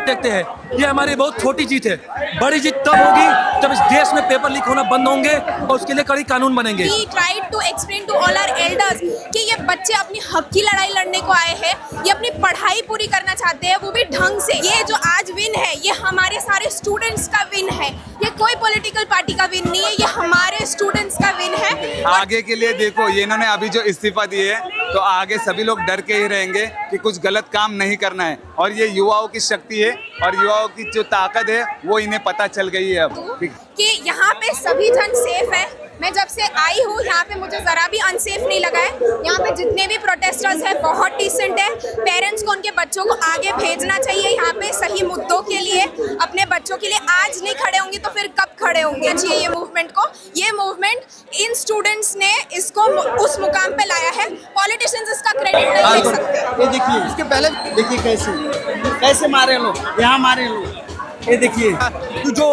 देखते हैं, ये हमारी बहुत छोटी जीत है। बड़ी जीत तब होगी जब इस देश में पेपर लीक होना बंद होंगे और उसके लिए कड़ी कानून बनेंगे। We tried to explain to all our elders कि ये बच्चे अपनी हक की लड़ाई लड़ने को आए हैं, ये अपनी पढ़ाई पूरी करना चाहते हैं, वो भी ढंग से। ये जो आज विन है, ये हमारे सारे स्टूडेंट्स का विन है, ये कोई पॉलिटिकल पार्टी का विन नहीं है, ये हमारे स्टूडेंट्स का विन है। आगे के लिए देखो, ये इन्होंने अभी जो इस्तीफा दिए है, तो आगे सभी लोग डर के ही रहेंगे कि कुछ गलत काम नहीं करना है। और ये युवाओं की शक्ति है और युवाओं की जो ताकत है वो इन्हें पता चल गई है अब कि यहाँ पे सभी जन सेफ है। मैं जब से आई हूँ यहाँ पे मुझे ज़रा भी अनसेफ नहीं लगा है। यहाँ पे जितने भी प्रोटेस्टर्स हैं बहुत डिसेंट है। पेरेंट्स को उनके बच्चों को आगे भेजना चाहिए यहाँ पे सही मुद्दों के लिए, अपने बच्चों के लिए। आज नहीं खड़े होंगे तो फिर कब खड़े होंगे? चाहिए ये मूवमेंट को, ये मूवमेंट इन स्टूडेंट्स ने इसको उस मुकाम पे लाया है। पॉलिटिशियंस इसका क्रेडिट नहीं ले सकते। ये देखिए, इसके पहले देखिए कैसे मारे लोग, यहाँ मारे लोग। ये देखिए जो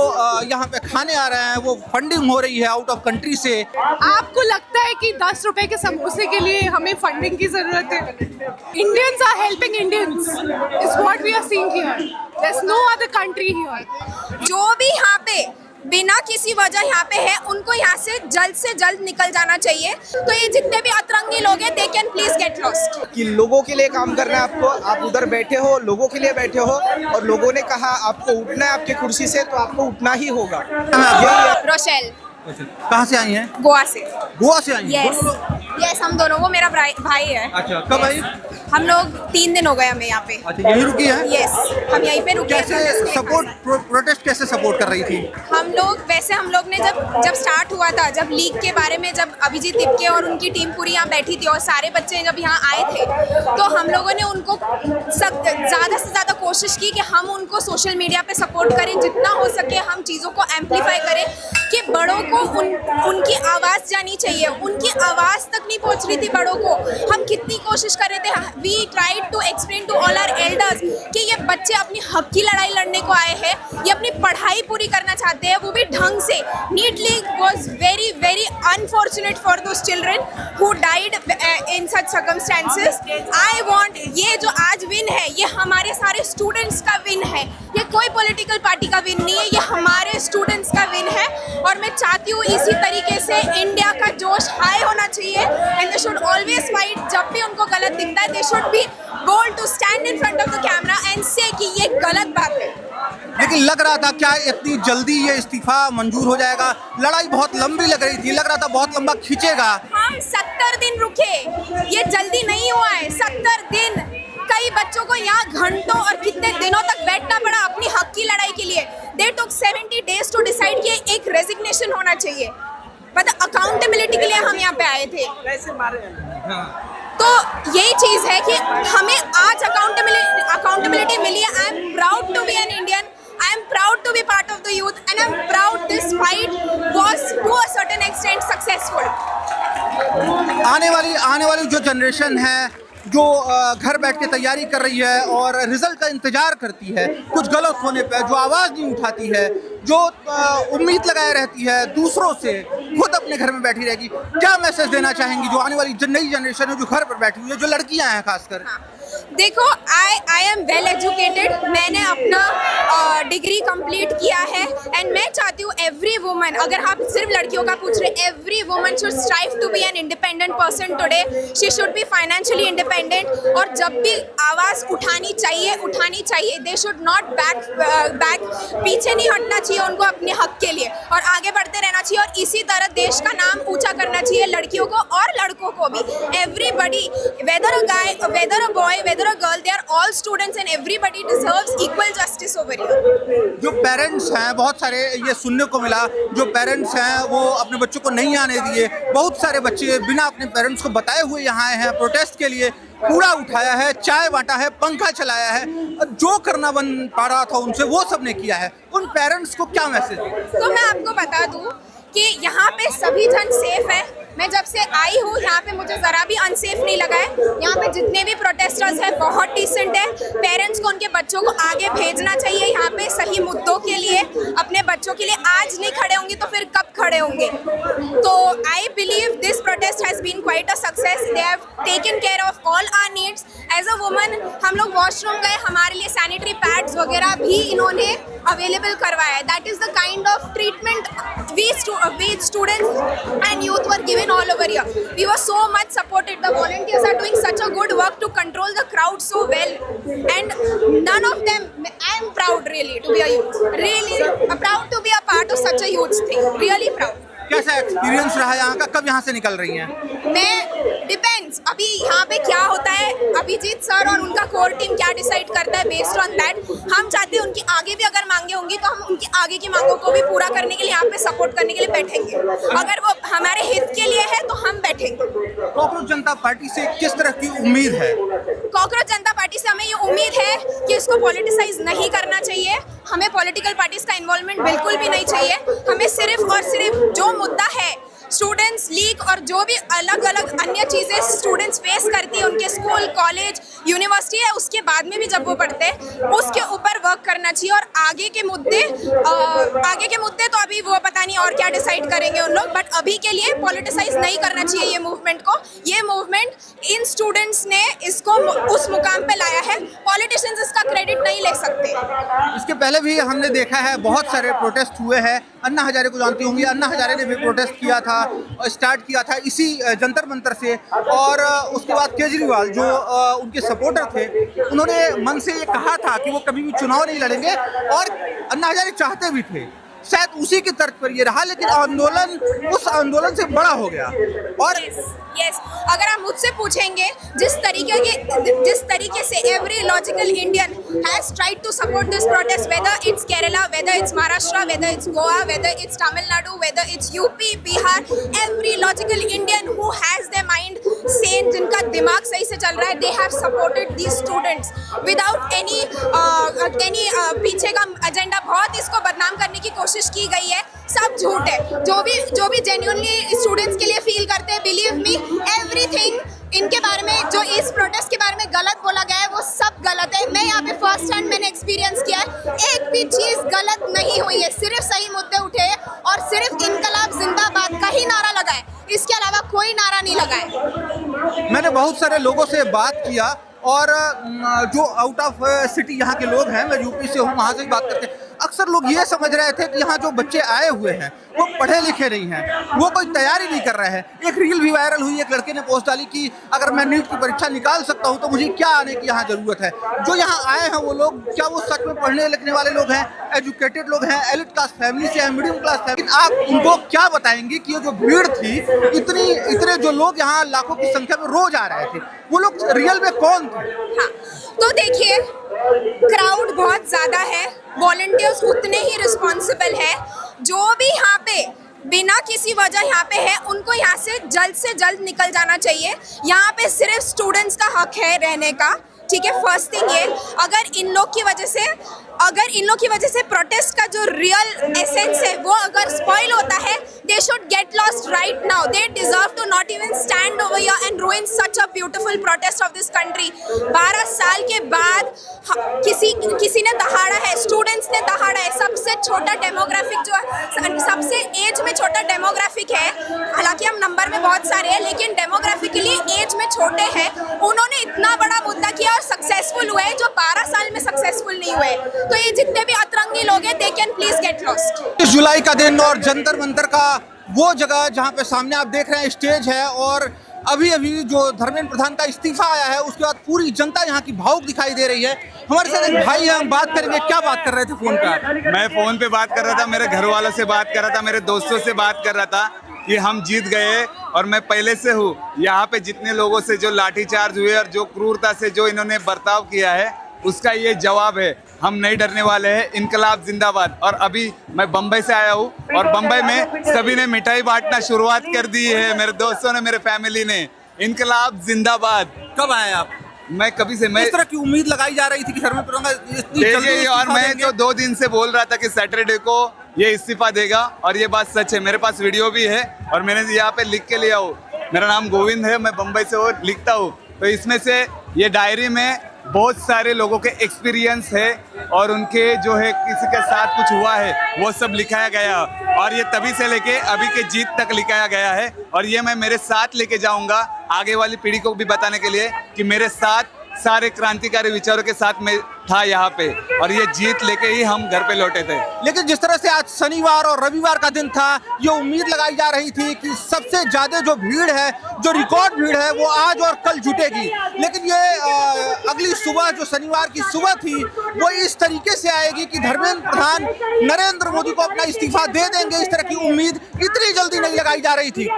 यहाँ पे खाने आ रहे हैं वो फंडिंग हो रही है आउट ऑफ कंट्री से। आपको लगता है कि 10 रुपए के समोसे के लिए हमें फंडिंग की जरूरत है? Indians are helping Indians is what we are seeing here. There is no other country here. जो भी यहाँ पे बिना किसी वजह यहाँ पे है, उनको यहाँ से जल्द निकल जाना चाहिए। तो ये जितने भी अतरंगी लोग हैं, they can please get lost. कि लोगों के लिए काम करना है आपको, आप उधर बैठे हो, लोगों के लिए बैठे हो और लोगों ने कहा आपको उठना है आपके कुर्सी से, तो आपको उठना ही होगा। यही है। रोशेल। कहाँ से आई हैं? गोवा से। गोवा से आई हैं? यस हम दोनों। वो मेरा भाई है। अच्छा, कब आई? हम लोग 3 दिन हो गए हमें यहाँ पे। अच्छा, यहीं रुकी है? यस हम यहीं पे रुके। कैसे सपोर्ट, प्रोटेस्ट कैसे सपोर्ट कर रही थी? हम लोग ने जब स्टार्ट हुआ था, जब लीग के बारे में, जब अभिजीत तिपके और उनकी टीम पूरी यहाँ बैठी थी और सारे बच्चे जब यहाँ आए थे, तो हम लोगों ने उनको ज़्यादा से ज़्यादा कोशिश की कि हम उनको सोशल मीडिया पे सपोर्ट करें, जितना हो सके हम चीज़ों को एम्पलीफाई करें कि बड़ों को उनकी आवाज़ जानी चाहिए। उनकी आवाज़ तक नहीं पहुँच रही थी बड़ों को। हम कितनी कोशिश कर रहे थे। We tried to explain to all our elders कि ये बच्चे अपनी हक की लड़ाई लड़ने को आए हैं, ये अपनी पढ़ाई पूरी करना चाहते हैं, वो भी ढंग से। NEET leak was very very unfortunate for those children who died in such circumstances. I want ये जो आज विन है, ये हमारे सारे स्टूडेंट्स का विन है, ये कोई पॉलिटिकल पार्टी का विन नहीं है, ये हमारे स्टूडेंट्स का विन है। और मैं चाहती हूँ इसी तरीके से इंडिया का जोश हाई होना चाहिए and they should always fight. जब भी उनको गलत दिखता है, they should be bold to stand in front of the camera and say कि ये गलत बात है। लेकिन लग रहा था क्या इतनी जल्दी ये इस्तीफा मंजूर हो जाएगा? लड़ाई बहुत लंबी लग रही थी, लग रहा था बहुत लंबा खींचेगा। हम 70 दिन रुके, ये जल्दी नहीं हुआ है। 70 दिन कई बच्चों को यहाँ घंटों और कितने दिनों तक बैठना पड़ा अपनी हक की लड़ाई के लिए। दे टुक 70 days टू डिसाइड कि एक रेजिग्नेशन होना चाहिए। मतलब अकाउंटेबिलिटी के लिए हम यहाँ पे आए थे। तो यही चीज़ है कि हमें आज अकाउंटेबिलिटी मिली है। I am proud to be an Indian, I am proud to be part of the youth and I am proud this fight was to a certain extent successful. आने वाली जो जनरेशन है, जो घर बैठ के तैयारी कर रही है और रिजल्ट का इंतजार करती है, कुछ गलत होने पर जो आवाज़ नहीं उठाती है, जो उम्मीद लगाए रहती है दूसरों से, खुद अपने घर में बैठी रहेगी, क्या मैसेज देना चाहेंगी जो आने वाली नई जनरेशन है जो घर पर बैठी हुई है, जो लड़कियां हैं खासकर? देखो, आई एम वेल एजुकेटेड। मैंने अपना डिग्री कंप्लीट किया है एंड मैं चाहती हूँ एवरी वुमन, अगर आप सिर्फ लड़कियों का पूछ रहे, every woman should strive to be an independent person today. She should be financially independent और जब भी आवाज़ उठानी चाहिए। दे शुड नॉट बैक पीछे नहीं हटना चाहिए उनको अपने हक के लिए और आगे बढ़ते रहना चाहिए। और इसी तरह देश का नाम ऊंचा करना चाहिए, लड़कियों को और लड़कों को भी। Everybody, weather a guy, weather a boy, whether a girl, they are all students and everybody deserves equal justice over here. जो पेरेंट्स हैं, बहुत सारे ये सुनने को मिला, जो पेरेंट्स हैं वो अपने बच्चों को नहीं आने दिए। बहुत सारे बच्चे बिना अपने पेरेंट्स को बताए हुए यहाँ आए हैं प्रोटेस्ट के लिए। कूड़ा उठाया है, चाय बांटा है, पंखा चलाया है, जो करना बन पा रहा था उनसे वो सब ने किया है। उन पेरेंट्स को क्या मैसेज? तो मैं आपको बता दूं कि यहाँ पे सभी जन सेफ है। मैं जब से आई हूँ यहाँ पे मुझे ज़रा भी अनसेफ नहीं लगा है। यहाँ पे जितने भी प्रोटेस्टर्स हैं बहुत डिसेंट है। पेरेंट्स को उनके बच्चों को आगे भेजना चाहिए यहाँ पे सही मुद्दों के लिए, अपने बच्चों के लिए। आज नहीं खड़े होंगे तो फिर कब खड़े होंगे? तो I believe this protest has been quite a success. They have taken care of all our needs. As a woman हम लोग वॉशरूम गए, हमारे लिए सैनिटरी पैड्स वगैरह भी इन्होंने अवेलेबल करवाया है। That is the kind of treatment we students and youth were given all over here. We were so much supported. The volunteers are doing such a good work to control the crowd so well, and none of them, I am proud really to be a youth, really proud to be a part of such a huge thing, really proud. कैसा experience रहा यहाँ का? कब यहाँ से निकल रही हैं? मैं डिपेंड्स अभी यहाँ पे क्या होता है, अभिजीत सर और उनका कोर टीम क्या डिसाइड करता है, बेस्ड ऑन दैट हम चाहते हैं उनकी आगे भी अगर मांगे होंगी तो हम उनकी आगे की मांगों को भी पूरा करने के लिए यहाँ पे सपोर्ट करने के लिए बैठेंगे। अगर वो हमारे हित के लिए है तो हम बैठेंगे। कॉकरोच जनता पार्टी से किस तरह की उम्मीद है? कॉकरोच जनता पार्टी से हमें ये उम्मीद है कि इसको पॉलिटिसाइज नहीं करना चाहिए। हमें पॉलिटिकल पार्टीज का इन्वॉल्वमेंट बिल्कुल भी नहीं चाहिए। हमें सिर्फ और सिर्फ जो मुद्दा है स्टूडेंट्स लीग और जो भी अलग अलग अन्य चीज़ें स्टूडेंट्स फेस करती है उनके स्कूल कॉलेज यूनिवर्सिटी है उसके बाद में भी जब वो पढ़ते हैं उसके ऊपर वर्क करना चाहिए। और आगे के मुद्दे तो अभी वो पता नहीं और क्या डिसाइड करेंगे उन लोग, बट अभी के लिए पॉलिटिसाइज नहीं करना चाहिए ये मूवमेंट को। ये मूवमेंट इन स्टूडेंट्स ने इसको उस मुकाम पे लाया है, पॉलिटिशियंस इसका क्रेडिट नहीं ले सकते। इसके पहले भी हमने देखा है बहुत सारे प्रोटेस्ट हुए हैं। अन्ना हजारे को जानती होंगी, अन्ना हजारे ने भी प्रोटेस्ट किया था और स्टार्ट किया था इसी जंतर मंतर से। और उसके बाद केजरीवाल जो उनके सपोर्टर थे उन्होंने मन से ये कहा था कि वो कभी भी चुनाव नहीं लड़ेंगे और अन्ना हजारे चाहते भी थे। शायद उसी के तर्क पर ये रहा, लेकिन आंदोलन उस आंदोलन से बड़ा हो गया। और Yes. अगर आप मुझसे पूछेंगे जिस तरीके से every logical Indian has tried to support this protest, whether it's Kerala, whether it's Maharashtra, whether it's Goa, whether it's Tamil Nadu, whether it's UP, Bihar, every logical Indian who has their mind Sen, जिनका दिमाग सही से चल रहा है, they have supported these students without any पीछे का agenda. बहुत इसको बदनाम करने की कोशिश की गई है, सब झूठ है। जो भी जेन्युइनली स्टूडेंट्स के लिए फील करते हैं, बिलीव मी एवरीथिंग इनके बारे में जो इस प्रोटेस्ट के बारे में गलत बोला गया है वो सब गलत है। मैं यहाँ पे फर्स्ट हैंड मैंने एक्सपीरियंस किया है, एक भी चीज़ गलत नहीं हुई है, सिर्फ सही मुद्दे उठे हैं और सिर्फ इनकलाब जिंदाबाद का ही नारा लगा है, इसके अलावा कोई नारा नहीं लगा है। मैंने बहुत सारे लोगों से बात किया और जो आउट ऑफ सिटी यहाँ के लोग हैं, मैं यूपी से हूँ, वहाँ से भी बात करते हैं। अक्सर लोग ये समझ रहे थे कि यहाँ जो बच्चे आए हुए हैं वो पढ़े लिखे नहीं हैं, वो कोई तैयारी नहीं कर रहे हैं। एक रील भी वायरल हुई, एक लड़के ने पोस्ट डाली कि अगर मैं नीट की परीक्षा निकाल सकता हूँ तो मुझे क्या आने की यहाँ ज़रूरत है। जो यहाँ आए हैं वो लोग क्या वो सच में पढ़ने लिखने वाले लोग हैं, एजुकेटेड लोग हैं, एलिट क्लास फैमिली से हैं, मीडियम क्लास फैमिली? आप उनको क्या बताएंगे कि ये जो भीड़ थी, इतने जो लोग यहाँ लाखों की संख्या में रोज आ रहे थे, वो लोग रियल में कौन थे? हाँ, तो देखिए क्राउड बहुत ज़्यादा है, वॉलंटियर्स उतने ही रिस्पॉन्सिबल है। जो भी यहाँ पे बिना किसी वजह यहाँ पे है उनको यहाँ से जल्द निकल जाना चाहिए। यहाँ पे सिर्फ स्टूडेंट्स का हक है रहने का, ठीक है। फर्स्ट थिंग ये, अगर इन लोग की वजह से प्रोटेस्ट का जो रियल एसेंस है वो अगर स्पॉइल होता है, they should get lost right now. They deserve to not even stand over here and ruin such a beautiful protest of this country. 12 साल के बाद किसी ने दहाड़ा है, स्टूडेंट्स ने दहाड़ा है। सबसे छोटा डेमोग्राफिक जो है, सबसे एज में छोटा डेमोग्राफिक है, हालांकि हम नंबर में बहुत सारे हैं लेकिन डेमोग्राफिकली एज में छोटे हैं। उन्होंने इतना बड़ा मुद्दा किया और सक्सेसफुल हुए जो 12 साल में सक्सेसफुल नहीं हुए। तो ये जितने भी अतरंगी लोग हैं, they can please get lost. 30 जुलाई का दिन और जंतर मंतर का वो जगह जहाँ पे सामने आप देख रहे हैं स्टेज है, और अभी जो धर्मेंद्र प्रधान का इस्तीफा आया है उसके बाद पूरी जनता यहाँ की भावुक दिखाई दे रही है। हमारे साथ एक भाई है, हम बात करेंगे। क्या बात कर रहे थे फोन पर? मैं फोन पे बात कर रहा था, मेरे घर वालों से बात कर रहा था, मेरे दोस्तों से बात कर रहा था कि हम जीत गए। और मैं पहले से हूँ यहाँ पे जितने लोगों से जो लाठीचार्ज हुए और जो क्रूरता से जो इन्होंने बर्ताव किया है उसका ये जवाब है। हम नहीं डरने वाले हैं, इनकलाब जिंदाबाद। और अभी मैं बम्बई से आया हूँ और बम्बई में सभी ने मिठाई बांटना शुरुआत कर दी है, मेरे दोस्तों ने, मेरे फैमिली ने। इनकलाब जिंदाबाद। कब आए आप? मैं कभी से मैं इस तरह की उम्मीद लगाई जा रही थी कि धर्मेंद्र प्रधान इतनी जल्दी देखिए, और इस्तीफा मैं देंगे। तो 2 दिन से बोल रहा था कि सैटरडे को ये इस्तीफा देगा, और ये बात सच है। मेरे पास वीडियो भी है और मैंने यहाँ पे लिख के लिया हूँ। मेरा नाम गोविंद है, मैं बम्बई से वो लिखता हूँ। तो इसमें से ये डायरी में बहुत सारे लोगों के एक्सपीरियंस है और उनके जो है किसी के साथ कुछ हुआ है वो सब लिखाया गया, और ये तभी से लेके अभी के जीत तक लिखाया गया है। और ये मैं मेरे साथ लेके जाऊंगा आगे वाली पीढ़ी को भी बताने के लिए कि मेरे साथ सारे क्रांतिकारी विचारों के साथ मैं था यहाँ पे, और ये जीत लेके ही हम घर पे लौटे थे। लेकिन जिस तरह से आज शनिवार और रविवार का दिन था, ये उम्मीद लगाई जा रही थी कि सबसे ज्यादा जो भीड़ है, जो रिकॉर्ड भीड़ है, वो आज और कल जुटेगी। लेकिन ये अगली सुबह जो शनिवार की सुबह थी, वो इस तरीके से आएगी कि धर्मेंद्र प्रधान नरेंद्र मोदी को अपना इस्तीफा दे देंगे। इस तरह की उम्मीद इतनी जल्दी नहीं लगाई जा रही थी।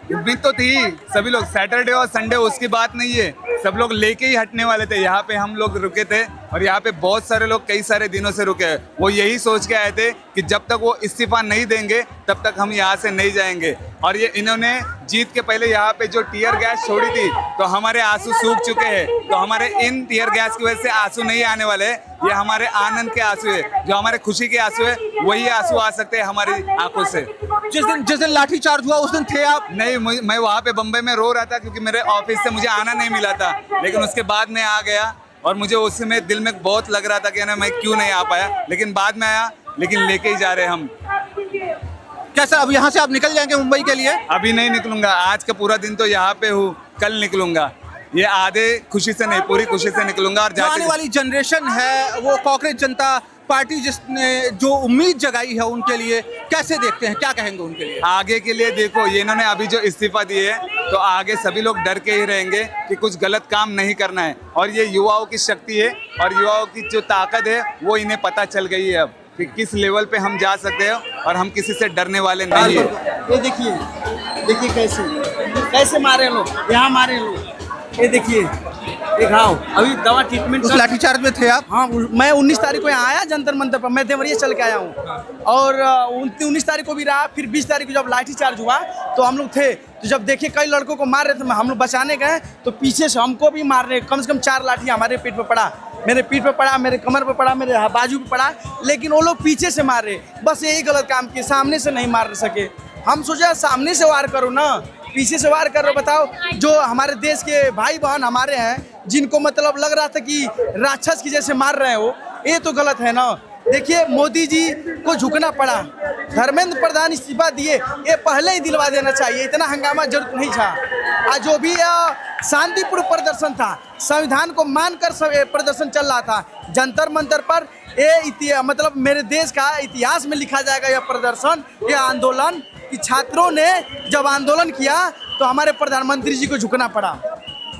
उम्मीद तो थी, सभी लोग सैटरडे और संडे उसकी बात नहीं है, सब लोग लेके ही हटने वाले थे। यहाँ पे हम लोग रुके थे और यहाँ पे बहुत सारे लोग कई सारे दिनों से रुके हैं। वो यही सोच के आए थे कि जब तक वो इस्तीफा नहीं देंगे तब तक हम यहाँ से नहीं जाएंगे। और ये इन्होंने जीत के पहले यहाँ पे जो टीयर गैस छोड़ी थी, तो हमारे आंसू सूख चुके हैं। तो हमारे इन टीयर गैस की वजह से आंसू नहीं आने वाले, ये हमारे आनंद के आंसू है, जो हमारे खुशी के आंसू है, वही आंसू आ सकते हैं हमारी आंखों से। जिस दिन लाठीचार्ज हुआ उस दिन थे आप? नहीं, मैं वहाँ पे बम्बई में रो रहा था क्योंकि मेरे ऑफिस से मुझे आना नहीं मिला था, लेकिन उसके बाद मैं आ गया और मुझे उस समय दिल में बहुत लग रहा था कि ना मैं क्यों नहीं आ पाया, लेकिन बाद में आया। लेकिन लेके ही जा रहे हम। कैसा, अब यहाँ से आप निकल जाएंगे मुंबई के लिए? अभी नहीं निकलूंगा, आज का पूरा दिन तो यहाँ पे हूँ, कल निकलूंगा। ये आधे खुशी से नहीं, पूरी खुशी से निकलूंगा। और आने वाली जनरेशन है, वो कांग्रेस जनता पार्टी जिसने जो उम्मीद जगाई है उनके लिए कैसे देखते हैं, क्या कहेंगे उनके लिए? आगे के लिए देखो, ये इन्होंने अभी जो इस्तीफा दिए है, तो आगे सभी लोग डर के ही रहेंगे कि कुछ गलत काम नहीं करना है। और ये युवाओं की शक्ति है और युवाओं की जो ताकत है वो इन्हें पता चल गई है अब कि किस लेवल पे हम जा सकते हैं, और हम किसी से डरने वाले नहीं है। ये देखिए कैसे मारे लोग, यहाँ मारे लोग। ये देखिए, हाँ अभी दवा ट्रीटमेंट। उस लाठीचार्ज में थे आप? हाँ, मैं 19 तारीख को यहाँ आया जंतर मंतर पर, मैं देवरिया चल के आया हूँ। और 19 तारीख को भी रहा, फिर 20 तारीख को जब लाठीचार्ज हुआ तो हम लोग थे। तो जब देखे कई लड़कों को मार रहे थे, हम लोग बचाने गए तो पीछे से हमको भी मार रहे। कम से कम 4 लाठी हमारे पीठ पे पड़ा, मेरे पीठ पे पड़ा, मेरे कमर पे पड़ा, मेरे बाजू पे पड़ा, लेकिन वो लोग पीछे से मार रहे। बस यही गलत काम किए, सामने से नहीं मार सके। हम सोचा सामने से वार करो ना, पीछे से वार कर रहे। बताओ, जो हमारे देश के भाई बहन हमारे हैं, जिनको मतलब लग रहा था कि राक्षस की जैसे मार रहे हो, ये तो गलत है ना। देखिए, मोदी जी को झुकना पड़ा, धर्मेंद्र प्रधान इस्तीफा दिए, ये पहले ही दिलवा देना चाहिए, इतना हंगामा जरूरत नहीं था। आज जो भी शांतिपूर्ण प्रदर्शन था, संविधान को मानकर प्रदर्शन चल रहा था जंतर मंतर पर, ये मतलब मेरे देश का इतिहास में लिखा जाएगा यह प्रदर्शन, यह आंदोलन कि छात्रों ने जब आंदोलन किया तो हमारे प्रधानमंत्री जी को झुकना पड़ा।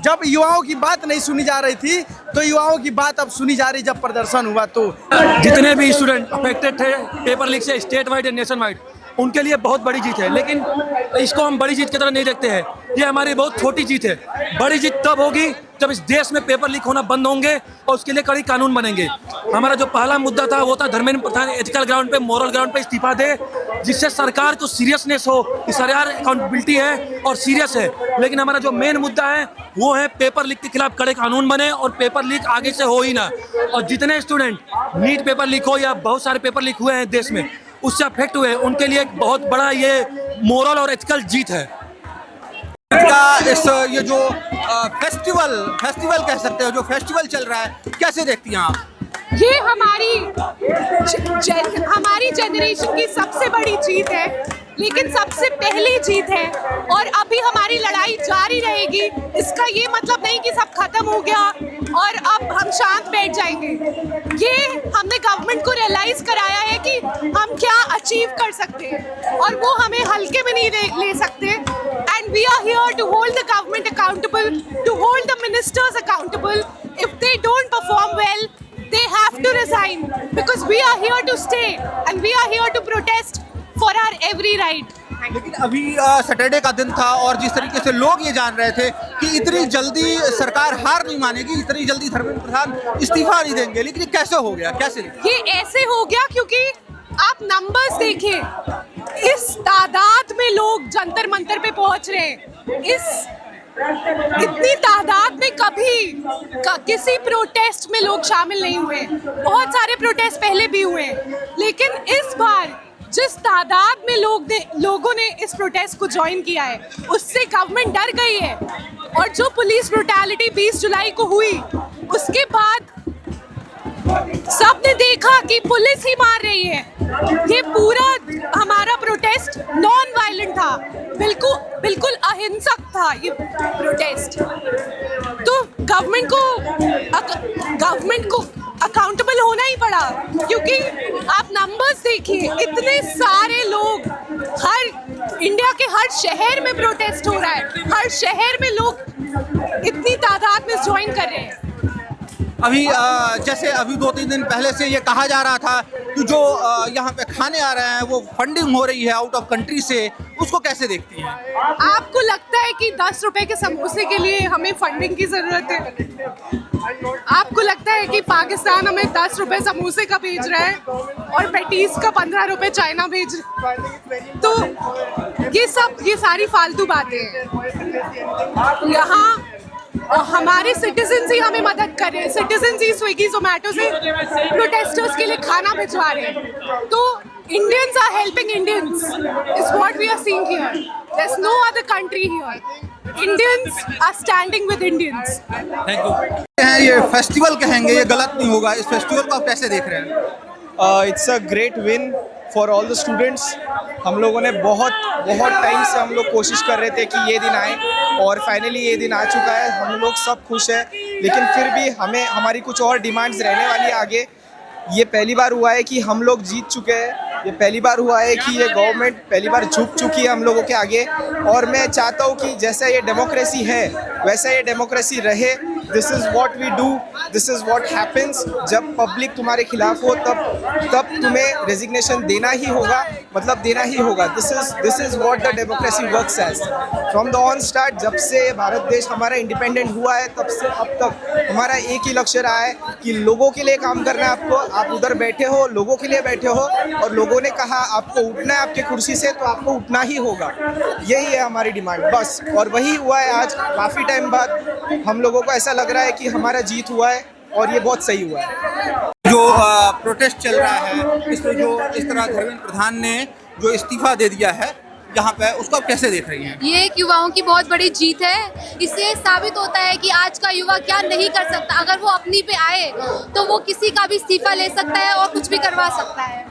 जब युवाओं की बात नहीं सुनी जा रही थी, तो युवाओं की बात अब सुनी जा रही। जब प्रदर्शन हुआ तो जितने भी स्टूडेंट अफेक्टेड थे पेपर लीक से, state wide and nation wide, उनके लिए बहुत बड़ी जीत है। लेकिन इसको हम बड़ी जीत की तरह नहीं देखते हैं, ये हमारी बहुत छोटी जीत है। बड़ी जीत तब होगी जब इस देश में पेपर लीक होना बंद होंगे और उसके लिए कड़ी कानून बनेंगे। हमारा जो पहला मुद्दा था वो था धर्मेंद्र प्रधान एथिकल ग्राउंड पे, मोरल ग्राउंड पे इस्तीफा दे, जिससे सरकार को सीरियसनेस हो कि सरकार अकाउंटेबिलिटी है और सीरियस है। लेकिन हमारा जो मेन मुद्दा है वो है पेपर लीक के खिलाफ कड़े कानून बने और पेपर लीक आगे से हो ही ना। और जितने स्टूडेंट नीट पेपर लीक हो या बहुत सारे पेपर लीक हुए हैं देश में, उससे अफेक्ट हुए, उनके लिए एक बहुत बड़ा ये मोरल और एथिकल जीत है। इस ये जो फेस्टिवल कह सकते हो, जो फेस्टिवल चल रहा है, कैसे देखती हैं आप? ये हमारी जनरेशन की सबसे बड़ी जीत है, लेकिन सबसे पहली जीत है और अभी हमारी लड़ाई जारी रहेगी। इसका ये मतलब नहीं कि सब खत्म हो गया और अब हम शांत बैठ जाएंगे। ये हमने गवर्नमेंट को रियलाइज कराया है कि हम क्या अचीव कर सकते हैं और वो हमें हल्के में नहीं ले सकते। And we are here to hold the government accountable, to hold the ministers accountable. If they don't perform well, they have to resign, because we are here to stay and we are here to protest for our every right. लेकिन अभी Saturday का दिन था और जिस तरीके से लोग ये जान रहे थे कि इतनी जल्दी सरकार हार नहीं मानेगी, इतनी जल्दी धर्मेंद्र प्रधान इस्तीफा नहीं देंगे, लेकिन ये कैसे हो गया, कैसे? ये ऐसे हो गया क्योंकि आप नंबर्स देखें, इस तादाद में लोग जंतर मंतर पे पहुंच रहे हैं, इस इतनी तादाद में कभी किसी प्रोटेस्ट में लोग शामिल नहीं हुए। बहुत सारे प्रोटेस्ट पहले भी हुए, लेकिन इस बार जिस तादाद में लोगों ने इस प्रोटेस्ट को ज्वाइन किया है, उससे गवर्नमेंट डर गई है। और जो पुलिस ब्रुटैलिटी 20 जुलाई को हुई, उसके बाद सबने देखा कि पुलिस ही मार रही है। ये पूरा हमारा प्रोटेस्ट नॉन वायलेंट था, बिल्कुल अहिंसक था ये प्रोटेस्ट। तो गवर्नमेंट को अकाउंटेबल होना ही पड़ा, क्योंकि आप नंबर्स देखिए, इतने सारे लोग, इंडिया के हर शहर में प्रोटेस्ट हो रहा है, हर शहर में लोग इतनी तादाद में ज्वाइन कर रहे हैं। अभी जैसे अभी 2-3 दिन पहले से ये कहा जा रहा था कि जो यहाँ पे खाने आ रहे हैं वो फंडिंग हो रही है आउट ऑफ कंट्री से, उसको कैसे देखती हैं? आपको लगता है कि 10 रुपए के समोसे के लिए हमें फंडिंग की जरूरत है? आपको लगता है कि पाकिस्तान हमें 10 रुपए समोसे का भेज रहा है और पेटीज का 15 रुपए चाइना भेज रहा है? तो ये सारी फालतू बातें हैं। यहाँ और हमारे सिटीजन्स ही हमें मदद कर रहे हैं, सिटीजन्स ही स्विगी जोमेटो से प्रोटेस्टर्स के लिए खाना भिजवा रहे हैं। तो Indians are helping Indians is what we are seeing here. There is no other country here. Indians are standing with Indians. Thank you. ये फेस्टिवल कहेंगे, ये गलत नहीं होगा, इस फेस्टिवल को आप कैसे देख रहे हैं? It's a great win for all the students. हम लोगों ने बहुत टाइम से हम लोग कोशिश कर रहे थे कि ये दिन आए, और फाइनली ये दिन आ चुका है। हम लोग सब खुश हैं, लेकिन फिर भी हमारी कुछ और डिमांड्स रहने वाली है आगे। ये पहली बार हुआ है कि हम लोग जीत चुके हैं, ये पहली बार हुआ है कि ये गवर्नमेंट पहली बार झुक चुकी है हम लोगों के आगे। और मैं चाहता हूँ कि जैसा ये डेमोक्रेसी है वैसा ये डेमोक्रेसी रहे। This is what we do, this is what happens. जब पब्लिक तुम्हारे खिलाफ हो तब तुम्हें रेजिग्नेशन देना ही होगा, मतलब देना ही होगा। This is what the democracy works as. From the on start, जब से भारत देश हमारा इंडिपेंडेंट हुआ है तब से अब तक हमारा एक ही लक्ष्य रहा है कि लोगों के लिए काम करना है आपको। आप उधर बैठे हो, लोगों के लिए बैठे हो, और लोगों ने कहा आपको उठना है आपके कुर्सी से, तो आपको उठना ही होगा। यही है हमारी डिमांड बस, और वही हुआ है आज। काफ़ी टाइम बाद हम लोगों को ऐसा लग रहा है कि हमारा जीत हुआ है, और ये बहुत सही हुआ है। जो प्रोटेस्ट चल रहा है, इसमें जो इस तरह धर्मेंद्र प्रधान ने जो इस्तीफा दे दिया है यहाँ पे, उसको आप कैसे देख रही हैं? ये एक युवाओं की बहुत बड़ी जीत है। इससे साबित होता है कि आज का युवा क्या नहीं कर सकता। अगर वो अपनी पे आए तो वो किसी का भी इस्तीफा ले सकता है और कुछ भी करवा सकता है।